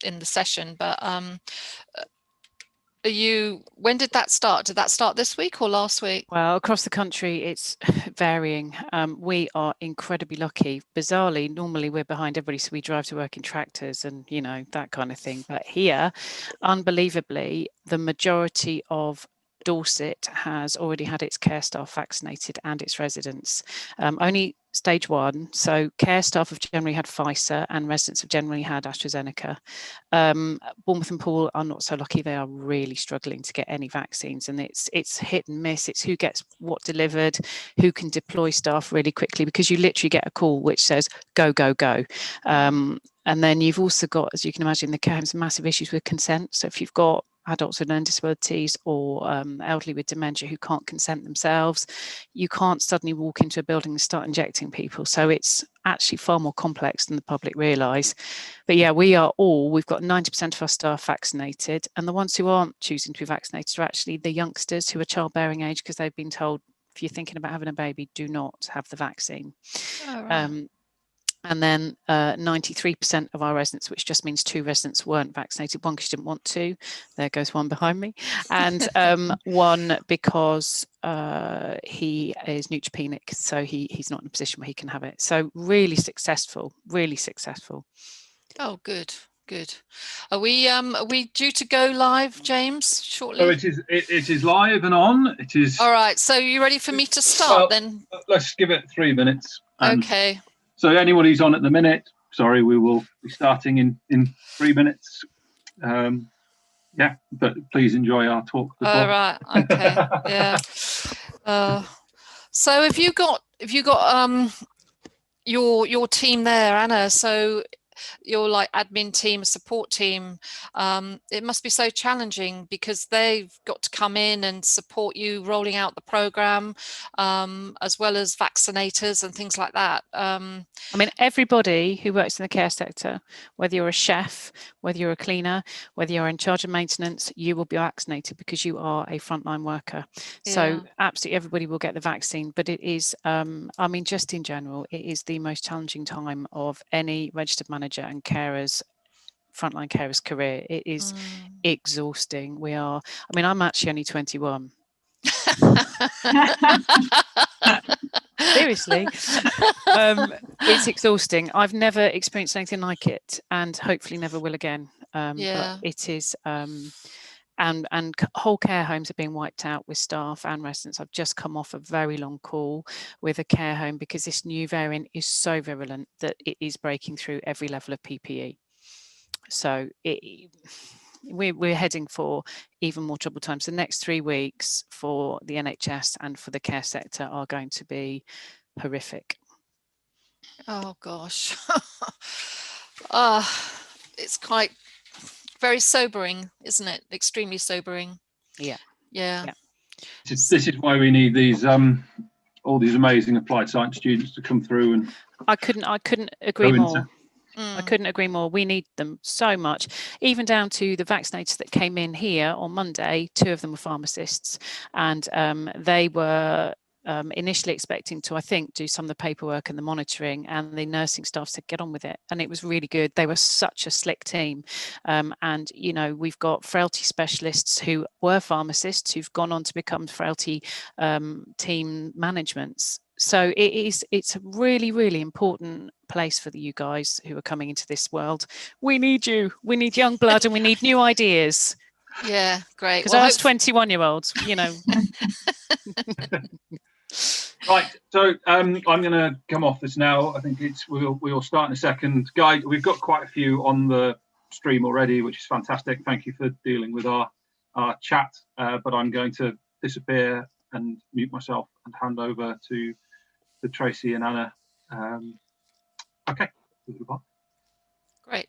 in the session, but when did that start? Did that start this week or last week? Well, across the country, it's varying. We are incredibly lucky. Bizarrely, normally we're behind everybody, so we drive to work in tractors and, you know, that kind of thing. But here, unbelievably, the majority of Dorset has already had its care staff vaccinated and its residents. Only stage 1, so care staff have generally had Pfizer and residents have generally had AstraZeneca. Bournemouth and Poole are not so lucky. They are really struggling to get any vaccines, and it's hit and miss. It's who gets what delivered, who can deploy staff really quickly, because you literally get a call which says go, go, go. And then you've also got, as you can imagine, the care homes massive issues with consent. So if you've got adults with learning disabilities or elderly with dementia who can't consent themselves, you can't suddenly walk into a building and start injecting people. So it's actually far more complex than the public realise. But yeah, we've got 90% of our staff vaccinated, and the ones who aren't choosing to be vaccinated are actually the youngsters who are childbearing age, because they've been told, if you're thinking about having a baby, do not have the vaccine. Oh, right. And then 93% of our residents, which just means 2 residents weren't vaccinated. One because she didn't want to. There goes one behind me. And one because he is neutropenic, so he's not in a position where he can have it. So really successful, really successful. Oh, good. Good. Are we due to go live, James, shortly? So it is live and on. It is. All right. So you ready for me to start then? Let's give it 3 minutes. Okay. So anyone who's on at the minute, sorry, we will be starting in 3 minutes. Yeah, but please enjoy our talk. All right. Okay. Yeah. So have you got your team there, Anna? So your like admin team, support team, it must be so challenging because they've got to come in and support you rolling out the program, as well as vaccinators and things like that. I mean, everybody who works in the care sector, whether you're a chef, whether you're a cleaner, whether you're in charge of maintenance, you will be vaccinated because you are a frontline worker. Yeah. So absolutely everybody will get the vaccine, but it is, I mean, just in general, it is the most challenging time of any registered manager and carers, frontline carers career. It is exhausting. I mean, I'm actually only 21. Seriously. It's exhausting. I've never experienced anything like it, and hopefully never will again. Yeah. But it is, and whole care homes are being wiped out with staff and residents. I've just come off a very long call with a care home because this new variant is so virulent that it is breaking through every level of PPE. So we're heading for even more troubled times. The next 3 weeks for the NHS and for the care sector are going to be horrific. Oh gosh. It's quite very sobering, isn't it? Extremely sobering. Yeah. This is why we need these all these amazing applied science students to come through. And I couldn't agree more. I couldn't agree more. We need them so much, even down to the vaccinators that came in here on Monday. 2 of them were pharmacists, and they were initially expecting to, I think, do some of the paperwork and the monitoring, and the nursing staff said, get on with it. And it was really good. They were such a slick team. And, you know, we've got frailty specialists who were pharmacists who've gone on to become frailty team managements. So it's a really, really important place for you guys who are coming into this world. We need you. We need young blood and we need new ideas. Yeah, great. Because us 21-year-olds, you know. Right, so I'm going to come off this now. I think we'll start in a second. Guy, we've got quite a few on the stream already, which is fantastic. Thank you for dealing with our chat. But I'm going to disappear and mute myself and hand over to Tracy and Anna. Okay. Great.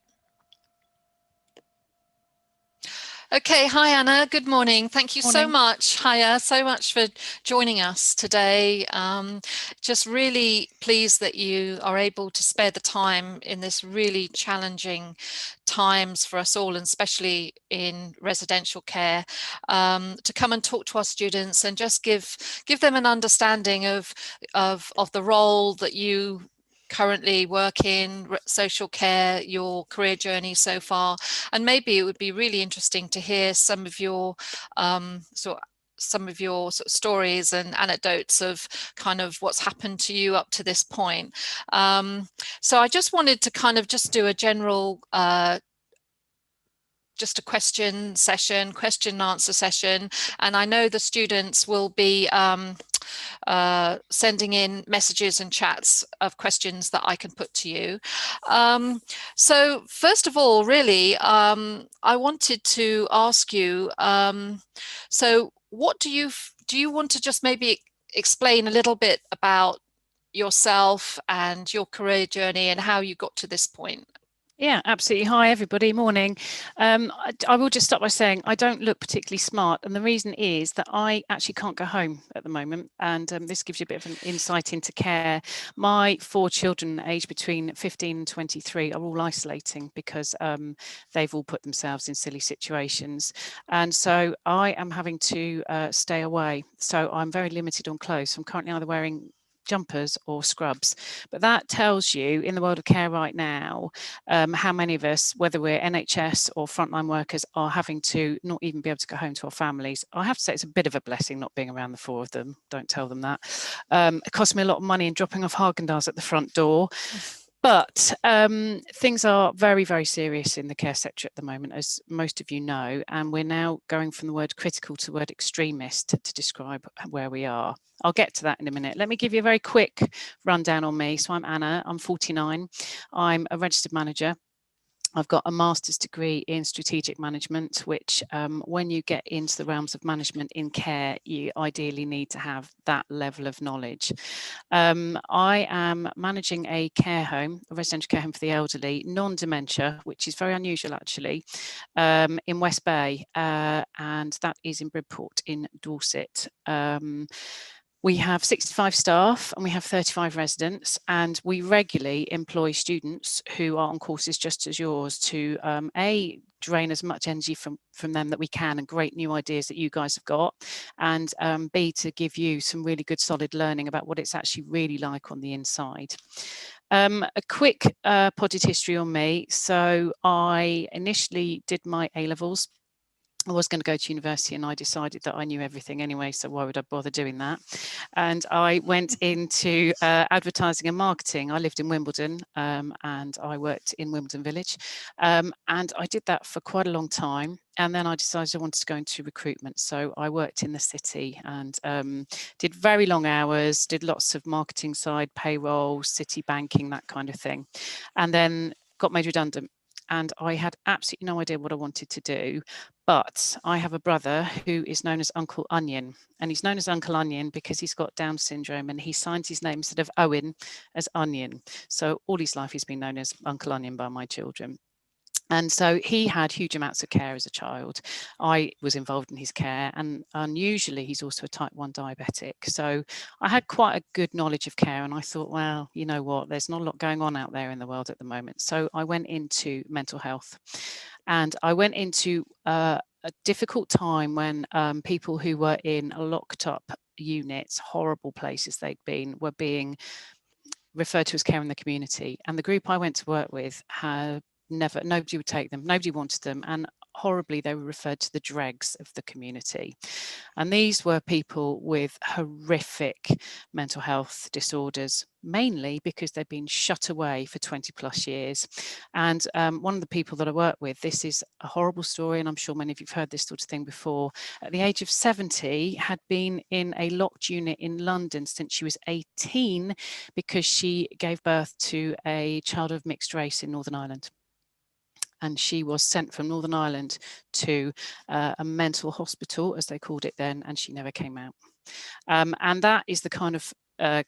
Okay, hi Anna, good morning. Thank you so much, Hiya, so much for joining us today. Just really pleased that you are able to spare the time in this really challenging times for us all, and especially in residential care, to come and talk to our students and just give them an understanding of the role that you currently work in social care, your career journey so far, and maybe it would be really interesting to hear some of your sort of stories and anecdotes of kind of what's happened to you up to this point. So I just wanted to kind of just do a general just a question and answer session, and I know the students will be sending in messages and chats of questions that I can put to you. So first of all, really, I wanted to ask you, so what do you want to just maybe explain a little bit about yourself and your career journey and how you got to this point? Yeah, absolutely. Hi, everybody. Morning. I will just start by saying I don't look particularly smart. And the reason is that I actually can't go home at the moment. And this gives you a bit of an insight into care. My 4 children aged between 15 and 23 are all isolating because they've all put themselves in silly situations. And so I am having to stay away. So I'm very limited on clothes. I'm currently either wearing jumpers or scrubs, but that tells you in the world of care right now how many of us, whether we're NHS or frontline workers, are having to not even be able to go home to our families. I have to say it's a bit of a blessing not being around the 4 of them. Don't tell them that. It cost me a lot of money in dropping off Haagen-Dazs at the front door. But things are very, very serious in the care sector at the moment, as most of you know, and we're now going from the word critical to the word extremist to describe where we are. I'll get to that in a minute. Let me give you a very quick rundown on me. So I'm Anna, I'm 49. I'm a registered manager. I've got a master's degree in strategic management, which when you get into the realms of management in care, you ideally need to have that level of knowledge. I am managing a care home, a residential care home for the elderly, non-dementia, which is very unusual actually, in West Bay, and that is in Bridport in Dorset. We have 65 staff and we have 35 residents, and we regularly employ students who are on courses just as yours to A, drain as much energy from them that we can and great new ideas that you guys have got, and B, to give you some really good solid learning about what it's actually really like on the inside. A quick potted history on me. So I initially did my A-levels. I was going to go to university and I decided that I knew everything anyway, so why would I bother doing that? And I went into advertising and marketing. I lived in Wimbledon and I worked in Wimbledon Village, and I did that for quite a long time. And then I decided I wanted to go into recruitment. So I worked in the city and did very long hours, did lots of marketing side, payroll, city banking, that kind of thing. And then got made redundant. And I had absolutely no idea what I wanted to do. But I have a brother who is known as Uncle Onion. And he's known as Uncle Onion because he's got Down syndrome and he signs his name instead of Owen as Onion. So all his life he's been known as Uncle Onion by my children. And so he had huge amounts of care as a child. I was involved in his care, and unusually he's also a type 1 diabetic. So I had quite a good knowledge of care, and I thought, well, you know what, there's not a lot going on out there in the world at the moment. So I went into mental health, and I went into a difficult time when people who were in locked up units, horrible places they'd been, were being referred to as care in the community. And the group I went to work with had nobody would take them, nobody wanted them, and horribly they were referred to the dregs of the community. And these were people with horrific mental health disorders, mainly because they'd been shut away for 20 plus years. And one of the people that I work with, this is a horrible story, and I'm sure many of you've heard this sort of thing before, at the age of 70 had been in a locked unit in London since she was 18 because she gave birth to a child of mixed race in Northern Ireland. And she was sent from Northern Ireland to a mental hospital, as they called it then, and she never came out. And that is the kind of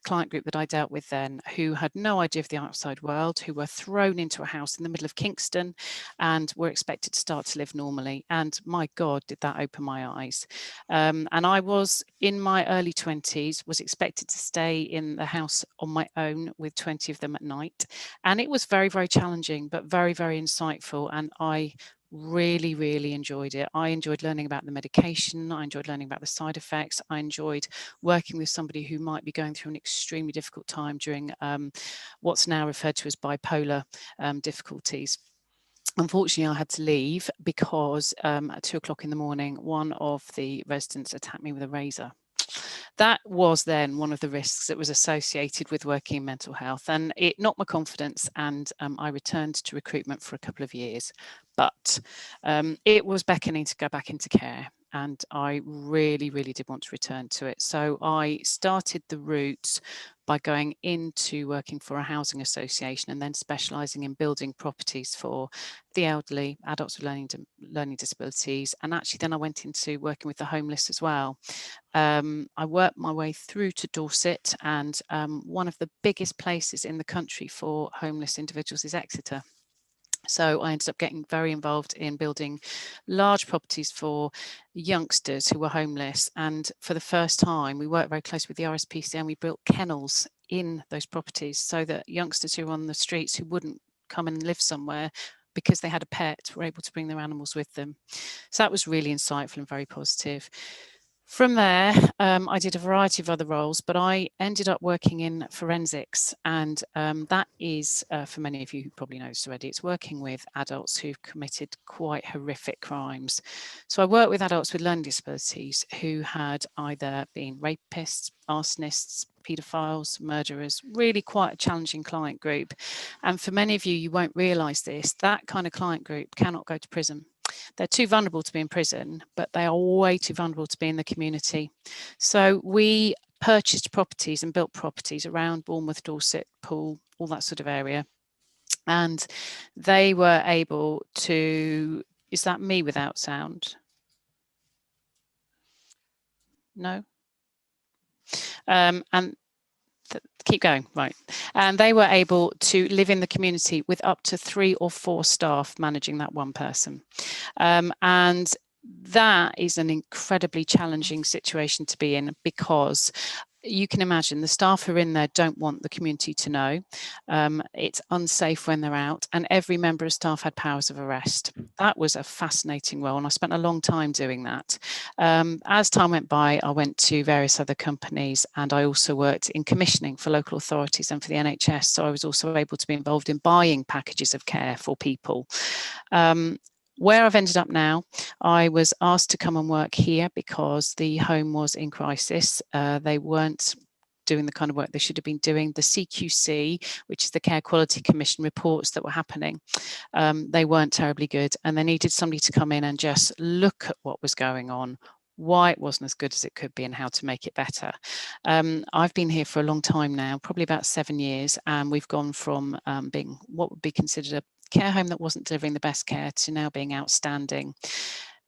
client group that I dealt with then, who had no idea of the outside world, who were thrown into a house in the middle of Kingston and were expected to start to live normally. And my God, did that open my eyes. And I was in my early 20s, was expected to stay in the house on my own with 20 of them at night. And it was very, very challenging, but very, very insightful. And I Really, really enjoyed it. I enjoyed learning about the medication. I enjoyed learning about the side effects. I enjoyed working with somebody who might be going through an extremely difficult time during what's now referred to as bipolar difficulties. Unfortunately, I had to leave because at 2 o'clock in the morning, one of the residents attacked me with a razor. That was then one of the risks that was associated with working in mental health, and it knocked my confidence, and I returned to recruitment for a couple of years. But it was beckoning to go back into care, and I really, really did want to return to it. So I started the route by going into working for a housing association and then specialising in building properties for the elderly, adults with learning disabilities, and actually then I went into working with the homeless as well. I worked my way through to Dorset, and one of the biggest places in the country for homeless individuals is Exeter. So I ended up getting very involved in building large properties for youngsters who were homeless. And for the first time, we worked very closely with the RSPCA, and we built kennels in those properties so that youngsters who were on the streets, who wouldn't come and live somewhere because they had a pet, were able to bring their animals with them. So that was really insightful and very positive. From there, I did a variety of other roles, but I ended up working in forensics, and that is, for many of you who probably know this already, it's working with adults who've committed quite horrific crimes. So I worked with adults with learning disabilities who had either been rapists, arsonists, paedophiles, murderers, really quite a challenging client group. And for many of you, you won't realise this, that kind of client group cannot go to prison. They're too vulnerable to be in prison, but they are way too vulnerable to be in the community. So we purchased properties and built properties around Bournemouth, Dorset, Poole, all that sort of area. And they were able to, is that me without sound? No? And keep going, right. And they were able to live in the community with up to 3 or 4 staff managing that one person. And that is an incredibly challenging situation to be in, because you can imagine the staff who are in there don't want the community to know. It's unsafe when they're out, and every member of staff had powers of arrest. That was a fascinating role, and I spent a long time doing that. As time went by, I went to various other companies, and I also worked in commissioning for local authorities and for the NHS. So I was also able to be involved in buying packages of care for people. Where I've ended up now, I was asked to come and work here because the home was in crisis. They weren't doing the kind of work they should have been doing. The CQC, which is the Care Quality Commission, reports that were happening, they weren't terribly good, and they needed somebody to come in and just look at what was going on, why it wasn't as good as it could be, and how to make it better. I've been here for a long time now, probably about 7 years, and we've gone from being what would be considered a care home that wasn't delivering the best care to now being outstanding.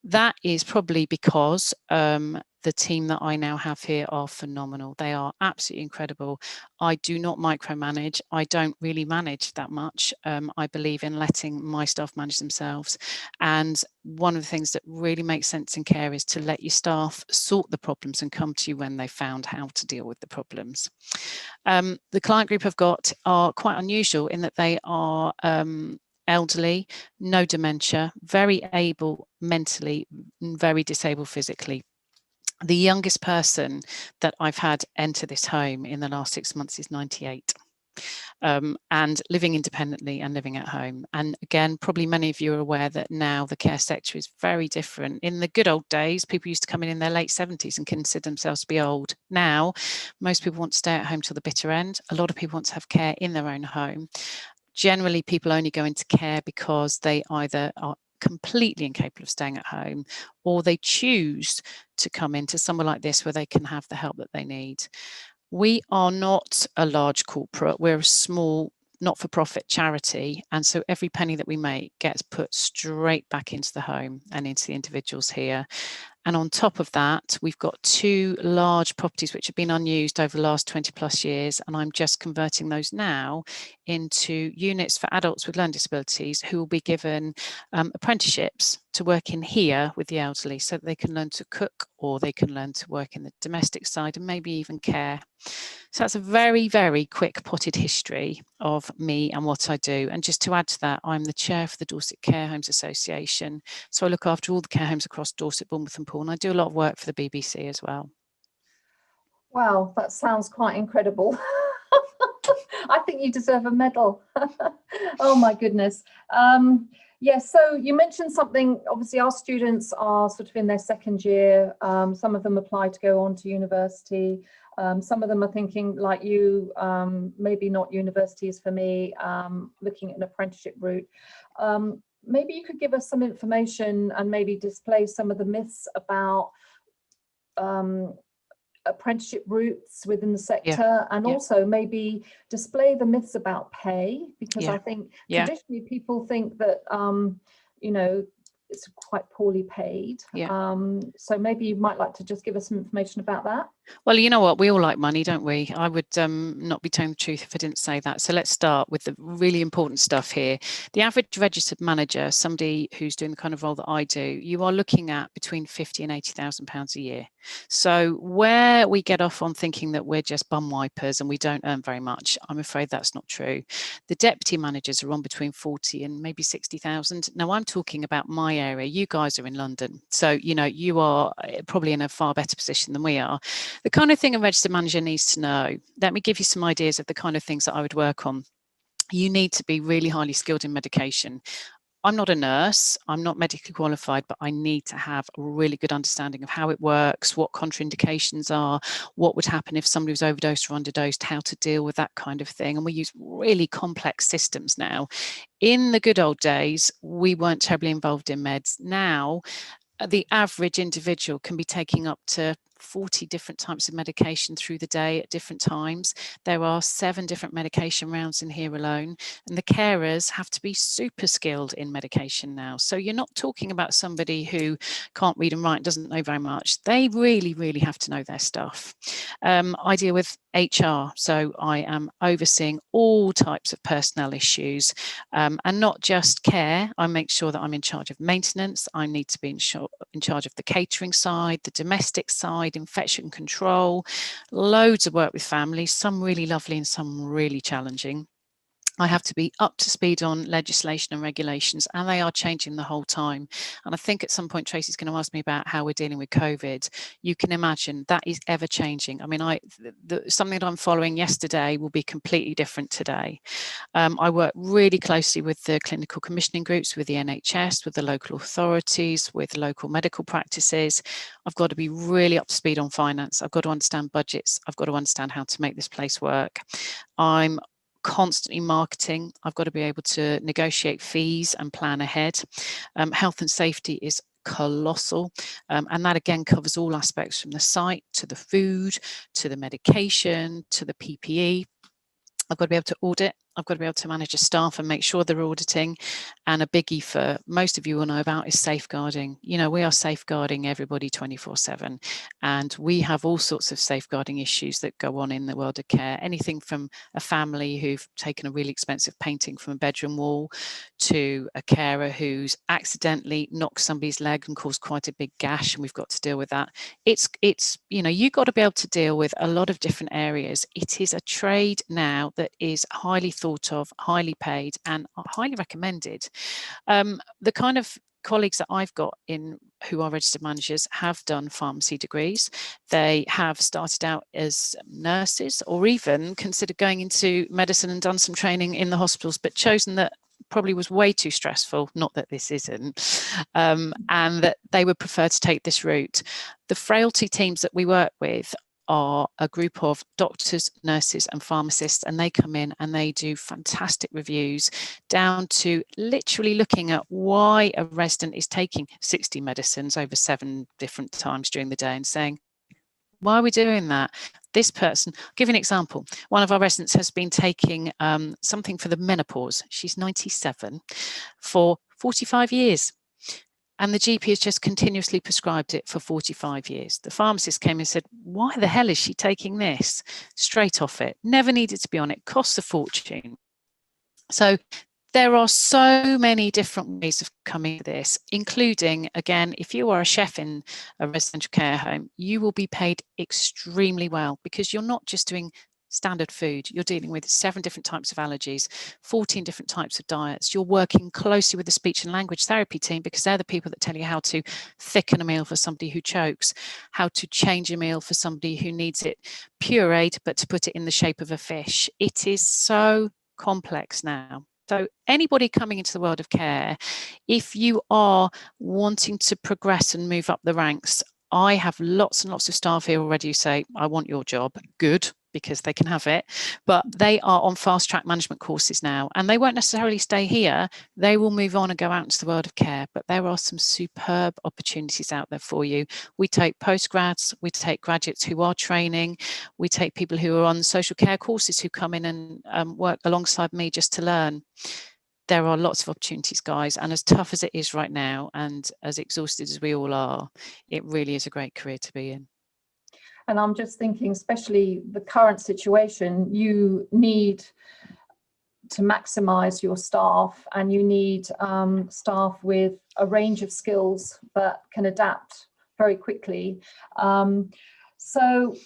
That is probably because the team that I now have here are phenomenal. They are absolutely incredible. I do not micromanage. I don't really manage that much. I believe in letting my staff manage themselves. And one of the things that really makes sense in care is to let your staff sort the problems and come to you when they've found how to deal with the problems. The client group I've got are quite unusual in that they are elderly, no dementia, very able mentally, very disabled physically. The youngest person that I've had enter this home in the last 6 months is 98. And living independently and living at home. And again, probably many of you are aware that now the care sector is very different. In the good old days, people used to come in their late 70s and consider themselves to be old. Now, most people want to stay at home till the bitter end. A lot of people want to have care in their own home. Generally, people only go into care because they either are completely incapable of staying at home, or they choose to come into somewhere like this where they can have the help that they need. We are not a large corporate, we're a small not-for-profit charity, and so every penny that we make gets put straight back into the home and into the individuals here. And on top of that, we've got 2 large properties which have been unused over the last 20 plus years, and I'm just converting those now into units for adults with learning disabilities who will be given apprenticeships to work in here with the elderly so that they can learn to cook, or they can learn to work in the domestic side and maybe even care. So that's a very, very quick potted history of me and what I do. And just to add to that, I'm the chair for the Dorset Care Homes Association. So I look after all the care homes across Dorset, Bournemouth and Poole, and I do a lot of work for the BBC as well. Wow, that sounds quite incredible. I think you deserve a medal. Oh my goodness. Yes, so you mentioned something, obviously our students are sort of in their second year. Some of them apply to go on to university. Some of them are thinking like you, maybe not university is for me, looking at an apprenticeship route. Maybe you could give us some information and maybe display some of the myths about apprenticeship routes within the sector, and also maybe display the myths about pay, because I think traditionally people think that you know, it's quite poorly paid. So maybe you might like to just give us some information about that. Well, you know what, we all like money, don't we? I would not be telling the truth if I didn't say that. So let's start with the really important stuff here. The average registered manager, somebody who's doing the kind of role that I do, you are looking at between £50,000 and £80,000 a year. So where we get off on thinking that we're just bum wipers and we don't earn very much, I'm afraid that's not true. The deputy managers are on between 40 and maybe 60,000. Now I'm talking about my area. You guys are in London, so you know you are probably in a far better position than we are. The kind of thing a registered manager needs to know, let me give you some ideas of the kind of things that I would work on. You need to be really highly skilled in medication. I'm not a nurse, I'm not medically qualified, but I need to have a really good understanding of how it works, what contraindications are, what would happen if somebody was overdosed or underdosed, how to deal with that kind of thing. And we use really complex systems now. In the good old days, we weren't terribly involved in meds. Now, the average individual can be taking up to 40 different types of medication through the day at different times. There are 7 different medication rounds in here alone, and the carers have to be super skilled in medication now. So you're not talking about somebody who can't read and write, doesn't know very much. They really, really have to know their stuff. I deal with HR, so I am overseeing all types of personnel issues, and not just care. I make sure that I'm in charge of maintenance. I need to be in charge of the catering side, the domestic side, infection control, loads of work with families, some really lovely and some really challenging. I have to be up to speed on legislation and regulations, and they are changing the whole time. And I think at some point Tracy's going to ask me about how we're dealing with COVID. You can imagine that is ever changing. I mean, something that I'm following yesterday will be completely different today. I work really closely with the clinical commissioning groups, with the NHS, with the local authorities, with local medical practices. I've got to be really up to speed on finance. I've got to understand budgets. I've got to understand how to make this place work. I'm constantly marketing. I've got to be able to negotiate fees and plan ahead. Health and safety is colossal, and that again covers all aspects, from the site to the food to the medication to the PPE. I've got to be able to audit. I've got to be able to manage a staff and make sure they're auditing. And a biggie for most of you will know about is safeguarding. You know, we are safeguarding everybody 24/7, and we have all sorts of safeguarding issues that go on in the world of care. Anything from a family who've taken a really expensive painting from a bedroom wall, to a carer who's accidentally knocked somebody's leg and caused quite a big gash, and we've got to deal with that. It's you know, you've got to be able to deal with a lot of different areas. It is a trade now that is highly thought of, highly paid, and highly recommended. The kind of colleagues that I've got in who are registered managers have done pharmacy degrees. They have started out as nurses, or even considered going into medicine and done some training in the hospitals, but chosen that probably was way too stressful, not that this isn't, and that they would prefer to take this route. The frailty teams that we work with are a group of doctors, nurses and pharmacists, and they come in and they do fantastic reviews, down to literally looking at why a resident is taking 60 medicines over 7 different times during the day and saying, why are we doing that? This person, I'll give you an example. One of our residents has been taking something for the menopause. She's 97 for 45 years. And the GP has just continuously prescribed it for 45 years. The pharmacist came and said, why the hell is she taking this? Straight off it. Never needed to be on it. Costs a fortune. So There are so many different ways of coming to this, including, again, if you are a chef in a residential care home, you will be paid extremely well, because you're not just doing standard food. You're dealing with 7 different types of allergies, 14 different types of diets. You're working closely with the speech and language therapy team, because they're the people that tell you how to thicken a meal for somebody who chokes, how to change a meal for somebody who needs it pureed, but to put it in the shape of a fish. It is so complex now. So anybody coming into the world of care, if you are wanting to progress and move up the ranks, I have lots and lots of staff here already who say, I want your job. Good, because they can have it, but they are on fast track management courses now, and they won't necessarily stay here. They will move on and go out into the world of care, but there are some superb opportunities out there for you. We take postgrads, we take graduates who are training, we take people who are on social care courses who come in and work alongside me just to learn. There are lots of opportunities, guys, and as tough as it is right now, and as exhausted as we all are, it really is a great career to be in. And I'm just thinking, especially the current situation, you need to maximize your staff, and you need staff with a range of skills that can adapt very quickly. So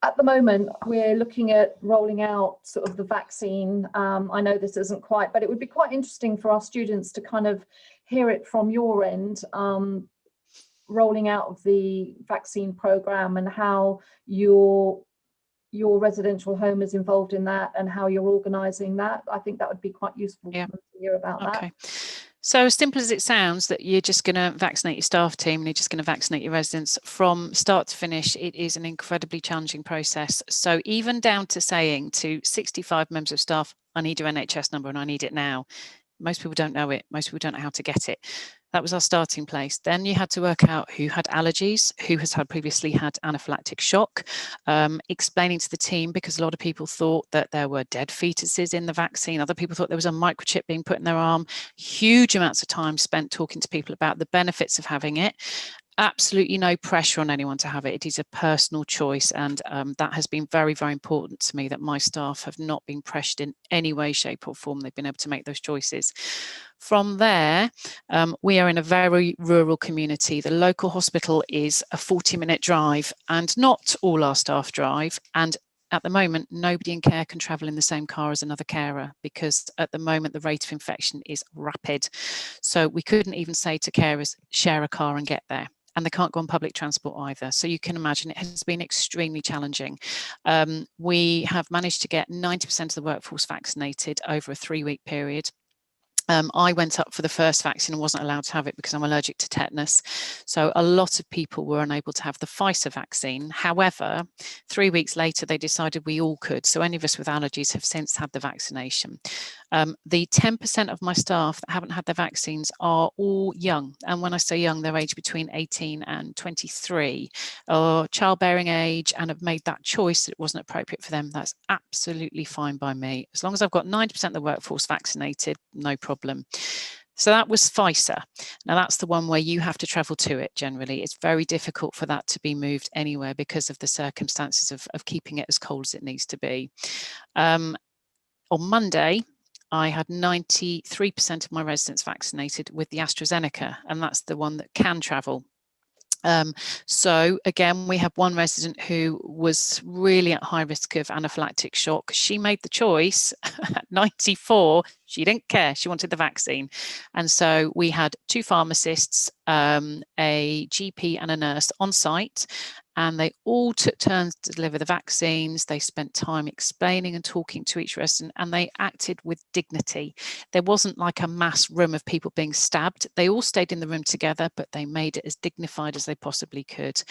at the moment, we're looking at rolling out sort of the vaccine. I know this isn't quite, but it would be quite interesting for our students to kind of hear it from your end, rolling out of the vaccine program, and how your residential home is involved in that, and how you're organising that. I think that would be quite useful to hear about that. So as simple as it sounds, that you're just going to vaccinate your staff team and you're just going to vaccinate your residents from start to finish, it is an incredibly challenging process. So even down to saying to 65 members of staff, I need your NHS number and I need it now. Most people don't know it. Most people don't know how to get it. That was our starting place. Then you had to work out who had allergies, who has previously had anaphylactic shock, explaining to the team, because a lot of people thought that there were dead fetuses in the vaccine. Other people thought there was a microchip being put in their arm. Huge amounts of time spent talking to people about the benefits of having it. Absolutely no pressure on anyone to have it. It is a personal choice, and that has been very, very important to me, that my staff have not been pressured in any way, shape or form. They've been able to make those choices. From there, we are in a very rural community. The local hospital is a 40-minute drive, and not all our staff drive. And at the moment, nobody in care can travel in the same car as another carer, because at the moment the rate of infection is rapid. So we couldn't even say to carers, share a car and get there. And they can't go on public transport either. So you can imagine it has been extremely challenging. We have managed to get 90% of the workforce vaccinated over a 3-week period. I went up for the first vaccine and wasn't allowed to have it because I'm allergic to tetanus. So a lot of people were unable to have the Pfizer vaccine. However, 3 weeks later, they decided we all could. So any of us with allergies have since had the vaccination. The 10% of my staff that haven't had their vaccines are all young. And when I say young, they're aged between 18 and 23, or childbearing age, and have made that choice that it wasn't appropriate for them. That's absolutely fine by me. As long as I've got 90% of the workforce vaccinated, no problem. So that was Pfizer. Now that's the one where you have to travel to it generally. It's very difficult for that to be moved anywhere because of the circumstances of keeping it as cold as it needs to be. On Monday, I had 93% of my residents vaccinated with the AstraZeneca, and that's the one that can travel. So again, we have one resident who was really at high risk of anaphylactic shock. She made the choice at 94. She didn't care. She wanted the vaccine. And so we had 2 pharmacists, a GP and a nurse on site, and they all took turns to deliver the vaccines. They spent time explaining and talking to each resident, and they acted with dignity. There wasn't like a mass room of people being stabbed. They all stayed in the room together, but they made it as dignified as they possibly could.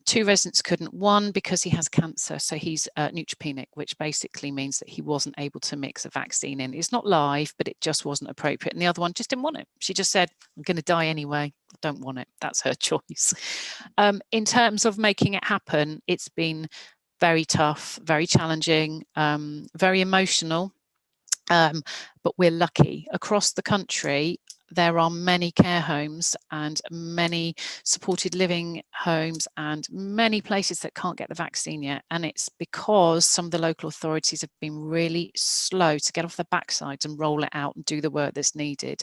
2 residents couldn't. One, because he has cancer, so he's neutropenic, which basically means that he wasn't able to mix a vaccine in. It's not live, but it just wasn't appropriate. And the other one just didn't want it. She just said, I'm going to die anyway. I don't want it. That's her choice. In terms of making it happen, it's been very tough, very challenging, very emotional. But we're lucky. Across the country, there are many care homes and many supported living homes and many places that can't get the vaccine yet. And it's because some of the local authorities have been really slow to get off the backsides and roll it out and do the work that's needed.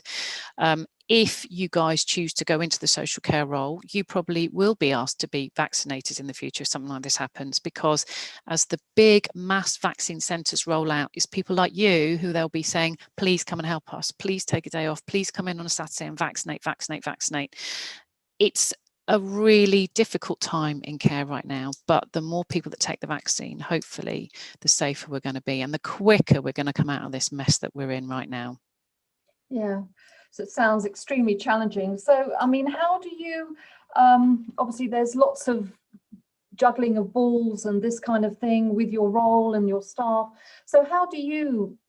If you guys choose to go into the social care role, you probably will be asked to be vaccinated in the future if something like this happens, because as the big mass vaccine centres roll out, it's people like you who they'll be saying, please come and help us, please take a day off, please come in on a Saturday and vaccinate. It's a really difficult time in care right now, but the more people that take the vaccine, hopefully the safer we're going to be and the quicker we're going to come out of this mess that we're in right now. Yeah, so it sounds extremely challenging. So, I mean, how do you, obviously there's lots of juggling of balls and this kind of thing with your role and your staff. So how do you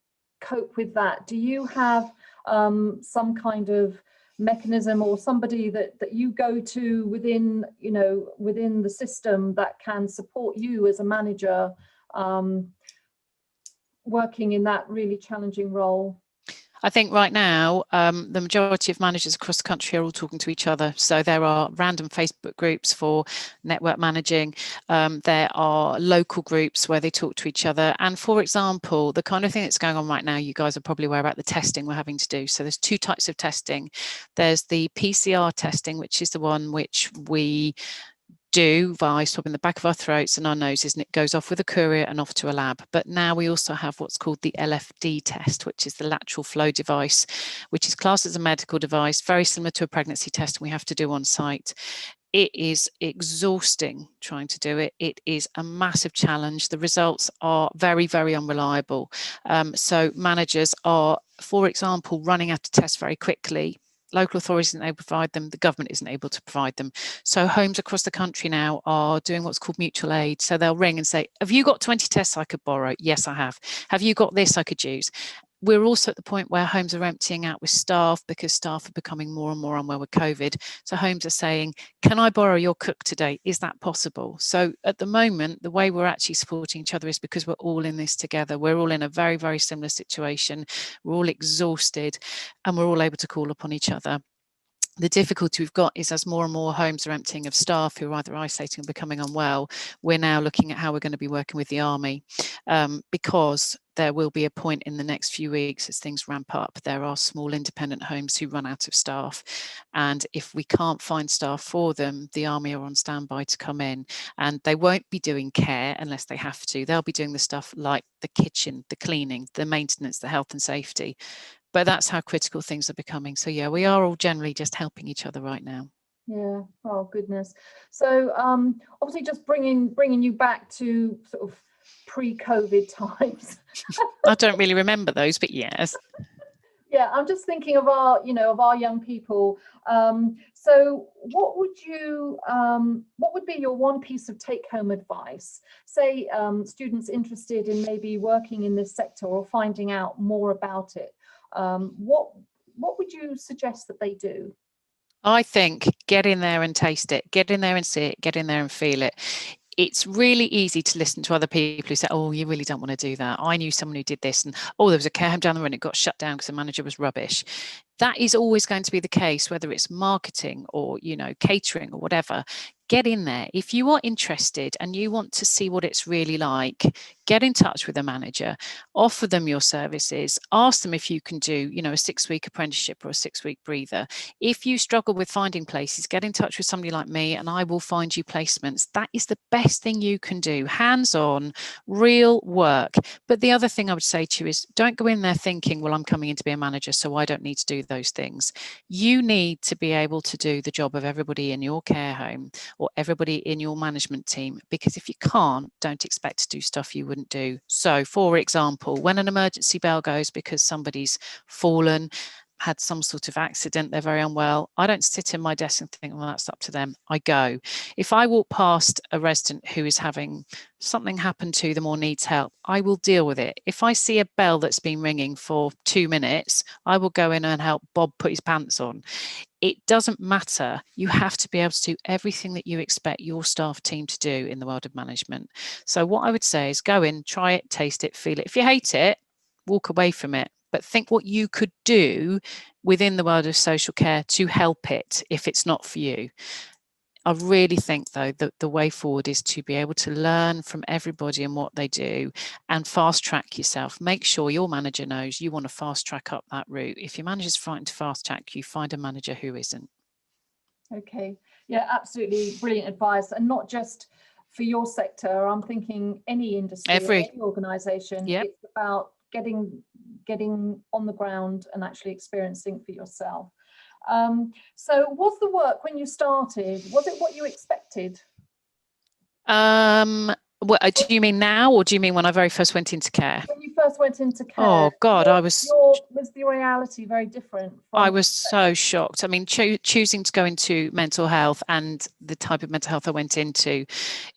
cope with that? Do you have some kind of mechanism or somebody that you go to within, you know, within the system that can support you as a manager working in that really challenging role? I think right now, the majority of managers across the country are all talking to each other. So there are random Facebook groups for network managing. There are local groups where they talk to each other. And for example, the kind of thing that's going on right now, you guys are probably aware about the testing we're having to do. So there's two types of testing. There's the PCR testing, which is the one which we do via swabbing the back of our throats and our noses, and it goes off with a courier and off to a lab. But now we also have what's called the LFD test, which is the lateral flow device, which is classed as a medical device, very similar to a pregnancy test we have to do on site. It is exhausting trying to do it. It is a massive challenge. The results are very, very unreliable. So managers are, for example, running out of tests very quickly. Local authorities isn't able to provide them, the government isn't able to provide them. So homes across the country now are doing what's called mutual aid. So they'll ring and say, have you got 20 tests I could borrow? Yes, I have. Have you got this I could use? We're also at the point where homes are emptying out with staff because staff are becoming more and more unwell with COVID. So homes are saying, can I borrow your cook today? Is that possible? So at the moment, the way we're actually supporting each other is because we're all in this together. We're all in a very, very similar situation. We're all exhausted and we're all able to call upon each other. The difficulty we've got is as more and more homes are emptying of staff who are either isolating or becoming unwell, we're now looking at how we're going to be working with the army because there will be a point in the next few weeks as things ramp up. There are small independent homes who run out of staff. And if we can't find staff for them, the army are on standby to come in, and they won't be doing care unless they have to. They'll be doing the stuff like the kitchen, the cleaning, the maintenance, the health and safety. But that's how critical things are becoming. So yeah, we are all generally just helping each other right now. Yeah. Oh goodness. So obviously, just bringing you back to sort of pre-COVID times. I don't really remember those, but yes. Yeah, I'm just thinking of our, you know, of our young people. So what would be your one piece of take-home advice? Say students interested in maybe working in this sector or finding out more about it. What would you suggest that they do? I think get in there and taste it, get in there and see it, get in there and feel it. It's really easy to listen to other people who say, oh, you really don't want to do that. I knew someone who did this, and oh, there was a care home down the road and it got shut down because the manager was rubbish. That is always going to be the case, whether it's marketing or, you know, catering or whatever. Get in there. If you are interested and you want to see what it's really like, get in touch with a manager, offer them your services, ask them if you can do, you know, a 6-week apprenticeship or a 6-week breather. If you struggle with finding places, get in touch with somebody like me and I will find you placements. That is the best thing you can do. Hands-on, real work. But the other thing I would say to you is don't go in there thinking, well, I'm coming in to be a manager, so I don't need to do those things. You need to be able to do the job of everybody in your care home or everybody in your management team, because if you can't, don't expect to do stuff you wouldn't do. So for example, when an emergency bell goes because somebody's fallen, had some sort of accident, they're very unwell, I don't sit in my desk and think, well, that's up to them. I go. If I walk past a resident who is having something happen to them or needs help, I will deal with it. If I see a bell that's been ringing for 2 minutes, I will go in and help Bob put his pants on. It doesn't matter. You have to be able to do everything that you expect your staff team to do in the world of management. So what I would say is go in, try it, taste it, feel it. If you hate it, walk away from it. but think what you could do within the world of social care to help it if it's not for you. I really think, though, that the way forward is to be able to learn from everybody and what they do and fast track yourself. Make sure your manager knows you want to fast track up that route. If your manager's frightened to fast track you, find a manager who isn't. Okay, yeah, absolutely brilliant advice. And not just for your sector, I'm thinking any industry, any organisation. Yep. It's about getting on the ground and actually experiencing for yourself. So was the work when you started, was it what you expected? What do you mean now, or do you mean when I very first went into care? When you first went into care. Oh God, was the reality very different? I was so shocked. I mean, choosing to go into mental health and the type of mental health I went into,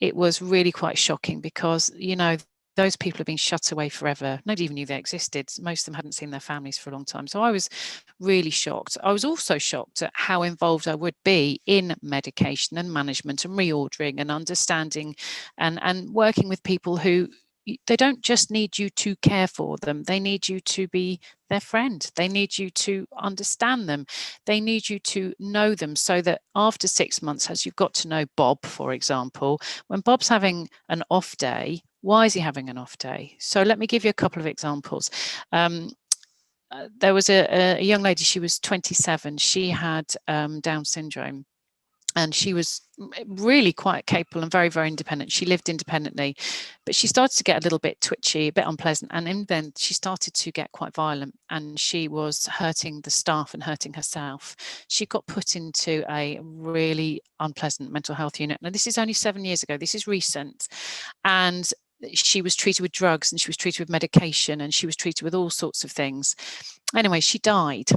it was really quite shocking because, you know, those people have been shut away forever. Nobody even knew they existed. Most of them hadn't seen their families for a long time. So I was really shocked. I was also shocked at how involved I would be in medication and management and reordering and understanding and working with people who, they don't just need you to care for them. They need you to be their friend. They need you to understand them. They need you to know them, so that after 6 months, as you've got to know Bob, for example, when Bob's having an off day, why is he having an off day? So let me give you a couple of examples. There was a young lady, she was 27. She had Down syndrome. And she was really quite capable and very, very independent. She lived independently, but she started to get a little bit twitchy, a bit unpleasant. And then she started to get quite violent, and she was hurting the staff and hurting herself. She got put into a really unpleasant mental health unit. Now, this is only 7 years ago. This is recent. And she was treated with drugs, and she was treated with medication, and she was treated with all sorts of things. Anyway, she died.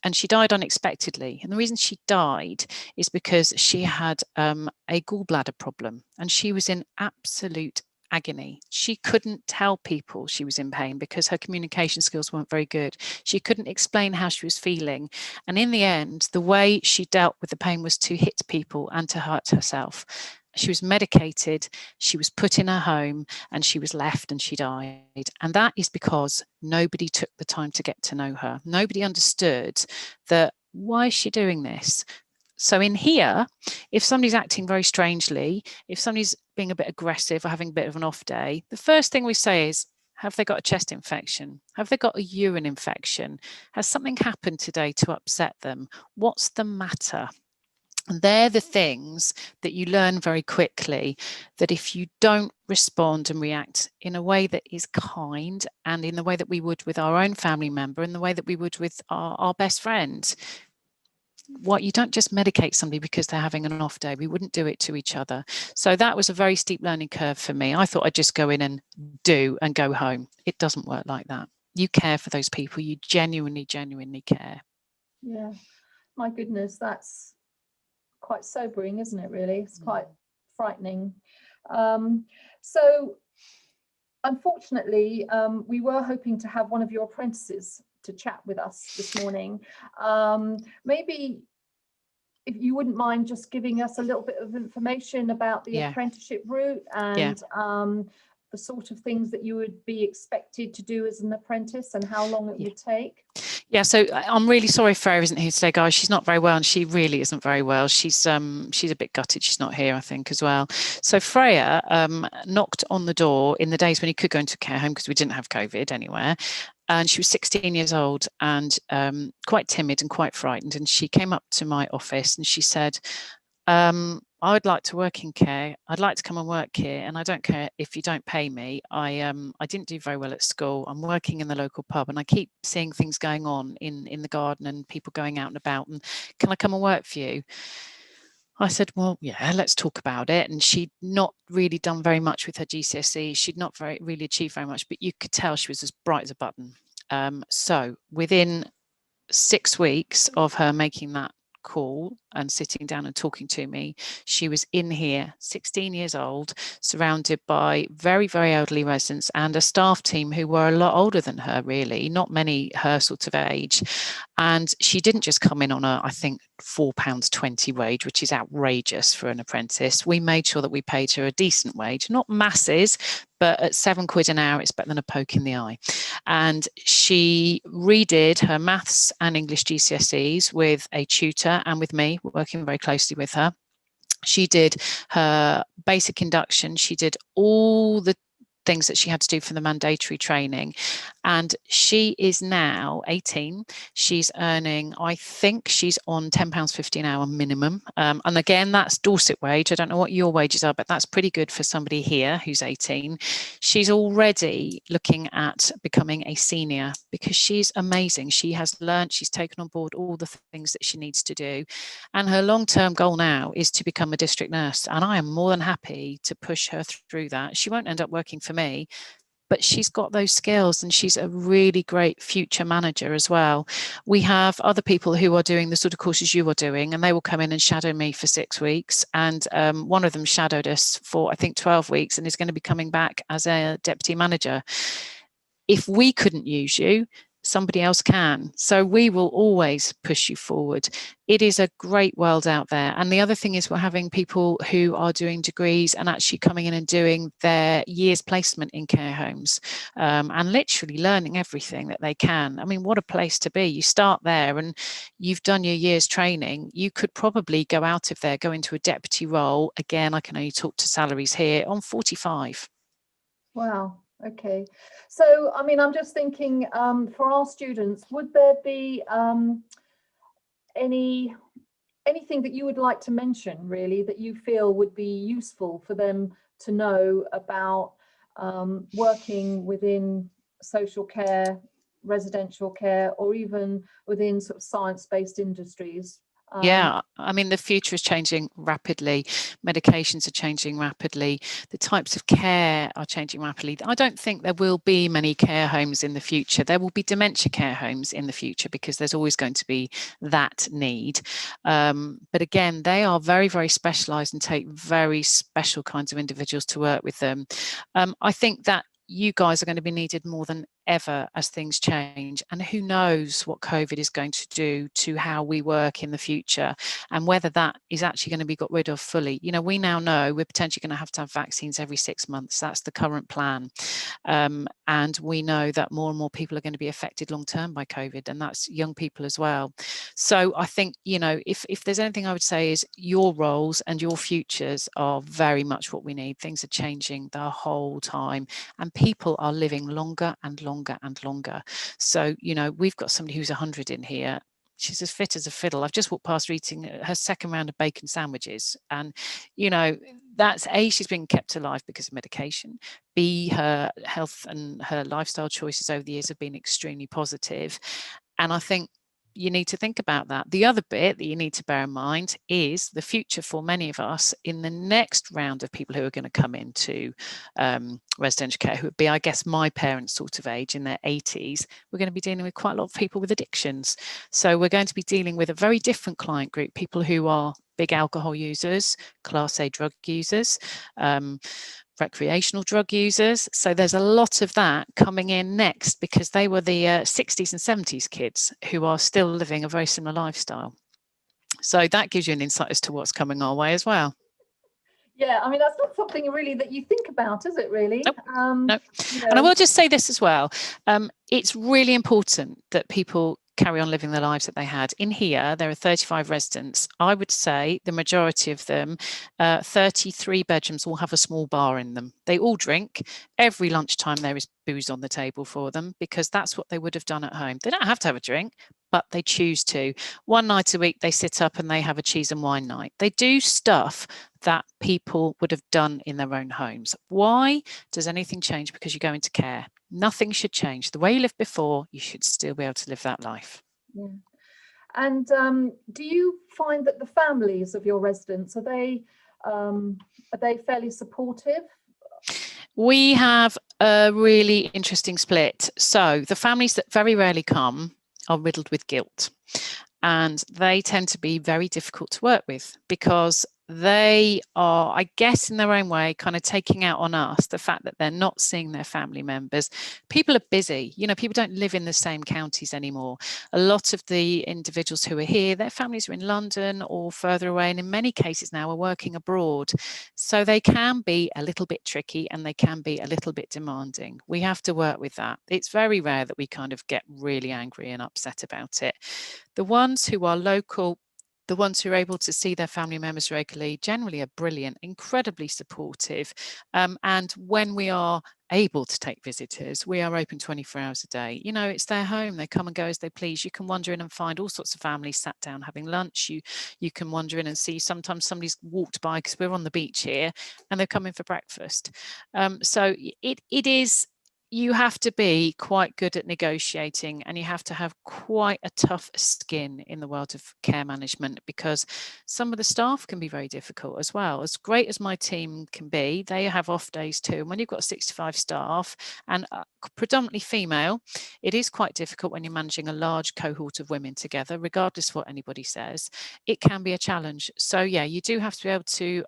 And she died unexpectedly. And the reason she died is because she had a gallbladder problem, and she was in absolute agony. She couldn't tell people she was in pain because her communication skills weren't very good. She couldn't explain how she was feeling. And in the end, the way she dealt with the pain was to hit people and to hurt herself. She was medicated, she was put in her home, and she was left, and she died. And that is because nobody took the time to get to know her. Nobody understood that, why is she doing this? So in here, if somebody's acting very strangely, if somebody's being a bit aggressive or having a bit of an off day, the first thing we say is, have they got a chest infection? Have they got a urine infection? Has something happened today to upset them? What's the matter? And they're the things that you learn very quickly, that if you don't respond and react in a way that is kind, and in the way that we would with our own family member, in the way that we would with our best friend, you don't just medicate somebody because they're having an off day. We wouldn't do it to each other. So that was a very steep learning curve for me. I thought I'd just go in and do and go home. It doesn't work like that. You care for those people. You genuinely care. Yeah, my goodness, that's quite sobering, isn't it, really? It's quite frightening. So unfortunately, we were hoping to have one of your apprentices to chat with us this morning. Maybe if you wouldn't mind just giving us a little bit of information about the apprenticeship route and the sort of things that you would be expected to do as an apprentice and how long it would take. Yeah, so I'm really sorry Freya isn't here today, guys. She's not very well, and she really isn't very well. She's a bit gutted she's not here, I think, as well. So Freya knocked on the door in the days when you could go into a care home, because we didn't have COVID anywhere. And she was 16 years old and quite timid and quite frightened. And she came up to my office and she said, I would like to work in care. I'd like to come and work here, and I don't care if you don't pay me. I didn't do very well at school. I'm working in the local pub, and I keep seeing things going on in the garden and people going out and about. And can I come and work for you? I said, well, yeah, let's talk about it. And she'd not really done very much with her GCSE. She'd not really achieved very much, but you could tell she was as bright as a button. So within 6 weeks of her making that call, and sitting down and talking to me, she was in here, 16 years old, surrounded by very, very elderly residents and a staff team who were a lot older than her, really, not many her sort of age. And she didn't just come in on a, I think, £4.20 wage, which is outrageous for an apprentice. We made sure that we paid her a decent wage, not masses, but at £7 an hour, it's better than a poke in the eye. And she redid her maths and English GCSEs with a tutor and with me, working very closely with her. She did her basic induction. She did all the things that she had to do for the mandatory training. And she is now 18. She's earning, I think she's on £10.50 an hour minimum. And again, that's Dorset wage. I don't know what your wages are, but that's pretty good for somebody here who's 18. She's already looking at becoming a senior because she's amazing. She has learned, she's taken on board all the things that she needs to do. And her long-term goal now is to become a district nurse. And I am more than happy to push her through that. She won't end up working for me, but she's got those skills and she's a really great future manager as well. We have other people who are doing the sort of courses you are doing, and they will come in and shadow me for 6 weeks. And one of them shadowed us for, I think, 12 weeks and is going to be coming back as a deputy manager. If we couldn't use you, somebody else can. So we will always push you forward. It is a great world out there. And the other thing is we're having people who are doing degrees and actually coming in and doing their year's placement in care homes, and literally learning everything that they can. I mean, what a place to be. You start there and you've done your year's training. You could probably go out of there, go into a deputy role. Again, I can only talk to salaries here on 45. Wow. Okay. So, I mean, I'm just thinking for our students, would there be anything that you would like to mention, really, that you feel would be useful for them to know about working within social care, residential care, or even within sort of science-based industries? Yeah, I mean, the future is changing rapidly. Medications are changing rapidly. The types of care are changing rapidly. I don't think there will be many care homes in the future. There will be dementia care homes in the future because there's always going to be that need. But again, they are very, very specialised and take very special kinds of individuals to work with them. I think that you guys are going to be needed more than ever as things change, and who knows what COVID is going to do to how we work in the future and whether that is actually going to be got rid of fully. You know, we now know we're potentially going to have vaccines every 6 months. That's the current plan, and we know that more and more people are going to be affected long term by COVID, and that's young people as well. So I think, you know, if there's anything I would say is your roles and your futures are very much what we need. Things are changing the whole time and people are living longer and longer and longer. So, you know, we've got somebody who's 100 in here. She's as fit as a fiddle. I've just walked past her eating her second round of bacon sandwiches. And, you know, that's A, she's been kept alive because of medication. B, her health and her lifestyle choices over the years have been extremely positive. And I think you need to think about that. The other bit that you need to bear in mind is the future for many of us in the next round of people who are going to come into residential care, who would be, I guess, my parents' sort of age in their 80s. We're going to be dealing with quite a lot of people with addictions. So we're going to be dealing with a very different client group, people who are big alcohol users, Class A drug users, recreational drug users. So there's a lot of that coming in next because they were the 60s and 70s kids who are still living a very similar lifestyle. So that gives you an insight as to what's coming our way as well. Yeah, I mean, that's not something really that you think about, is it really? Nope. Nope. You know. And I will just say this as well. It's really important that people carry on living the lives that they had. In here, there are 35 residents. I would say the majority of them, 33 bedrooms, will have a small bar in them. They all drink. Every lunchtime there is booze on the table for them because that's what they would have done at home. They don't have to have a drink, but they choose to. One night a week, they sit up and they have a cheese and wine night. They do stuff that people would have done in their own homes. Why does anything change because you go into care? Nothing should change. The way you lived before, you should still be able to live that life. Yeah. And do you find that the families of your residents, are they fairly supportive? We have a really interesting split. So the families that very rarely come are riddled with guilt. and they tend to be very difficult to work with because they are, I guess, in their own way, kind of taking out on us the fact that they're not seeing their family members. People are busy, you know, people don't live in the same counties anymore. A lot of the individuals who are here, their families are in London or further away, and in many cases now are working abroad. So they can be a little bit tricky and they can be a little bit demanding. We have to work with that. It's very rare that we kind of get really angry and upset about it. The ones who are local, the ones who are able to see their family members regularly, generally are brilliant, incredibly supportive. And when we are able to take visitors, we are open 24 hours a day. You know, it's their home. They come and go as they please. You can wander in and find all sorts of families sat down having lunch. You can wander in and see sometimes somebody's walked by because we're on the beach here and they're coming for breakfast. So it is, you have to be quite good at negotiating, and you have to have quite a tough skin in the world of care management, because some of the staff can be very difficult as well. As great as my team can be, they have off days too. And when you've got 65 staff and predominantly female, it is quite difficult when you're managing a large cohort of women together, regardless of what anybody says. It can be a challenge. So yeah, you do have to be able to,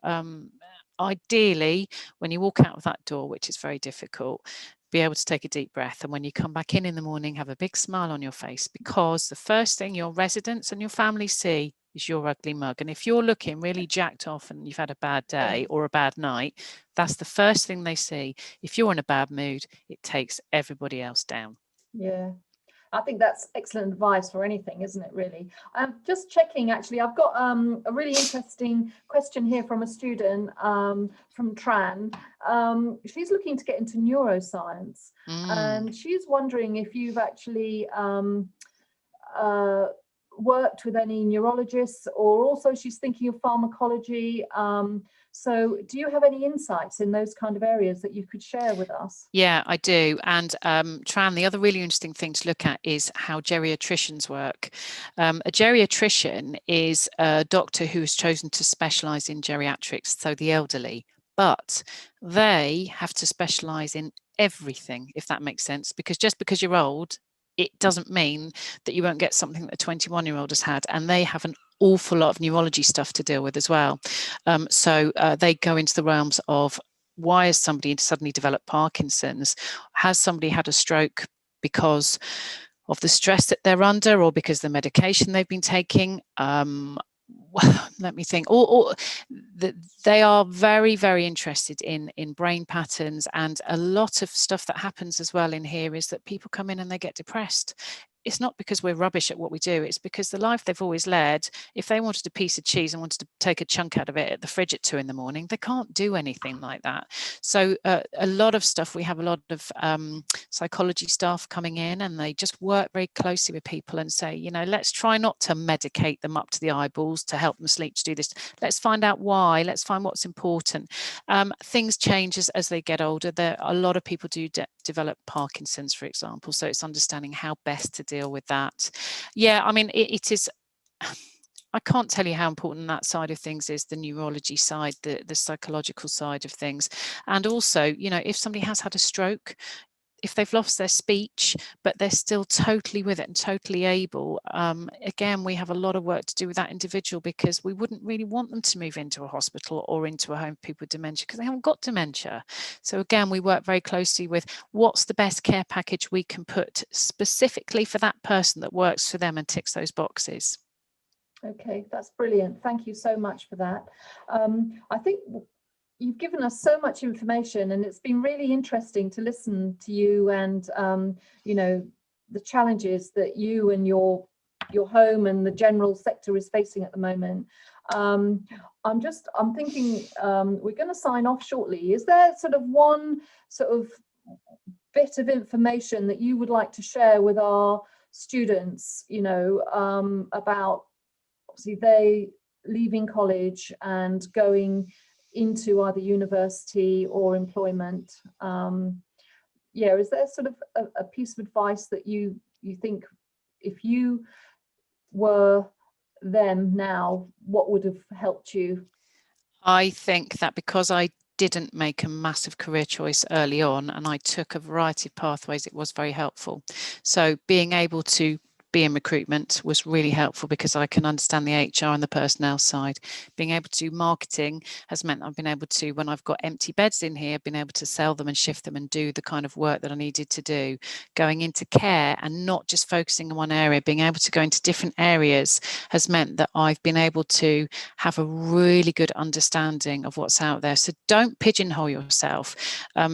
ideally, when you walk out of that door, which is very difficult, be able to take a deep breath, and when you come back in the morning, have a big smile on your face, because the first thing your residents and your family see is your ugly mug. And if you're looking really jacked off and you've had a bad day or a bad night, that's the first thing they see. If you're in a bad mood, it takes everybody else down. Yeah, I think that's excellent advice for anything, isn't it, really? I'm just checking, actually, I've got a really interesting question here from a student from Tran. She's looking to get into neuroscience, and she's wondering if you've actually worked with any neurologists, or also she's thinking of pharmacology. So do you have any insights in those kind of areas that you could share with us? Yeah, I do. And Tran, the other really interesting thing to look at is how geriatricians work. A geriatrician is a doctor who has chosen to specialise in geriatrics, so the elderly, but they have to specialise in everything, if that makes sense, because just because you're old, it doesn't mean that you won't get something that a 21-year-old has had, and they have an awful lot of neurology stuff to deal with as well. So they go into the realms of, why has somebody suddenly developed Parkinson's? Has somebody had a stroke because of the stress that they're under, or because the medication they've been taking? Let me think. They are very, very interested in brain patterns, and a lot of stuff that happens as well in here is that people come in and they get depressed. It's not because we're rubbish at what we do, it's because the life they've always led, if they wanted a piece of cheese and wanted to take a chunk out of it at the fridge at 2 a.m, they can't do anything like that. So a lot of stuff, we have a lot of psychology staff coming in, and they just work very closely with people and say, you know, let's try not to medicate them up to the eyeballs to help them sleep, to do this. Let's find out why, let's find what's important. Things change as they get older. A lot of people do develop Parkinson's, for example, so it's understanding how best to deal with that. Yeah, I mean, it is, I can't tell you how important that side of things is, the neurology side, the psychological side of things. And also, you know, if somebody has had a stroke, if they've lost their speech, but they're still totally with it and totally able, again, we have a lot of work to do with that individual, because we wouldn't really want them to move into a hospital or into a home for people with dementia, because they haven't got dementia. So again, we work very closely with what's the best care package we can put specifically for that person that works for them and ticks those boxes. Okay, that's brilliant. Thank you so much for that. I think you've given us so much information, and it's been really interesting to listen to you, and you know, the challenges that you and your home and the general sector is facing at the moment. I'm thinking we're going to sign off shortly. Is there sort of one sort of bit of information that you would like to share with our students, you know, about obviously they leaving college and going into either university or employment? Yeah, is there sort of a piece of advice that you think, if you were them now, what would have helped you? I think that because I didn't make a massive career choice early on and I took a variety of pathways, it was very helpful. So being able to be in recruitment was really helpful because I can understand the HR and the personnel side. Being able to do marketing has meant I've been able to, when I've got empty beds in here, been able to sell them and shift them and do the kind of work that I needed to do. Going into care and not just focusing on one area, being able to go into different areas has meant that I've been able to have a really good understanding of what's out there. So don't pigeonhole yourself.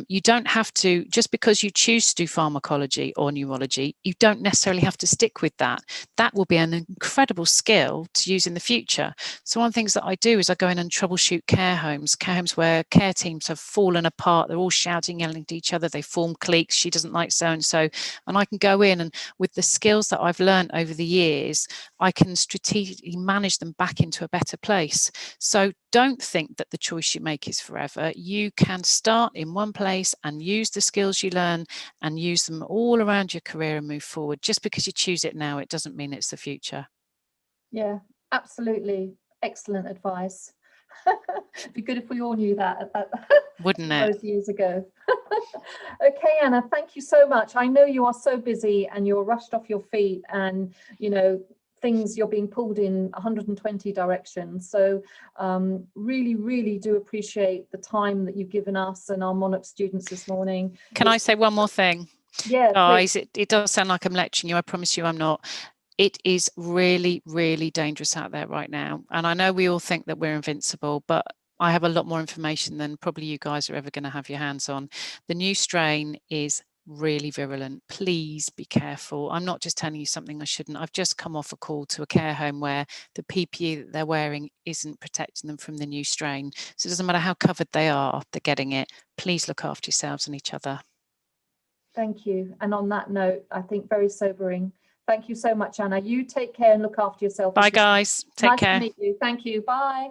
You don't have to, just because you choose to do pharmacology or neurology, you don't necessarily have to stick with that. That will be an incredible skill to use in the future. So one of the things that I do is I go in and troubleshoot care homes where care teams have fallen apart. They're all shouting, yelling at each other. They form cliques. She doesn't like so-and-so. And I can go in and with the skills that I've learned over the years, I can strategically manage them back into a better place. So don't think that the choice you make is forever. You can start in one place and use the skills you learn and use them all around your career and move forward. Just because you choose it now, it doesn't mean it's the future. Yeah, absolutely. Excellent advice. It'd be good if we all knew that Wouldn't it? those years ago. Okay, Anna, thank you so much. I know you are so busy and you're rushed off your feet and, you know, things you're being pulled in 120 directions. So really, really do appreciate the time that you've given us and our Monoux students this morning. Can I say one more thing? Yeah, guys, it does sound like I'm lecturing you. I promise you I'm not. It is really, really dangerous out there right now. And I know we all think that we're invincible, but I have a lot more information than probably you guys are ever going to have your hands on. The new strain is really virulent. Please be careful. I'm not just telling you something I shouldn't. I've just come off a call to a care home where the PPE that they're wearing isn't protecting them from the new strain. So it doesn't matter how covered they are, they're getting it. Please look after yourselves and each other. thank you. And on that note, I think very sobering. Thank you so much, Anna. You take care and look after yourself. Bye, guys. Take care. Nice to meet you. Thank you. Bye.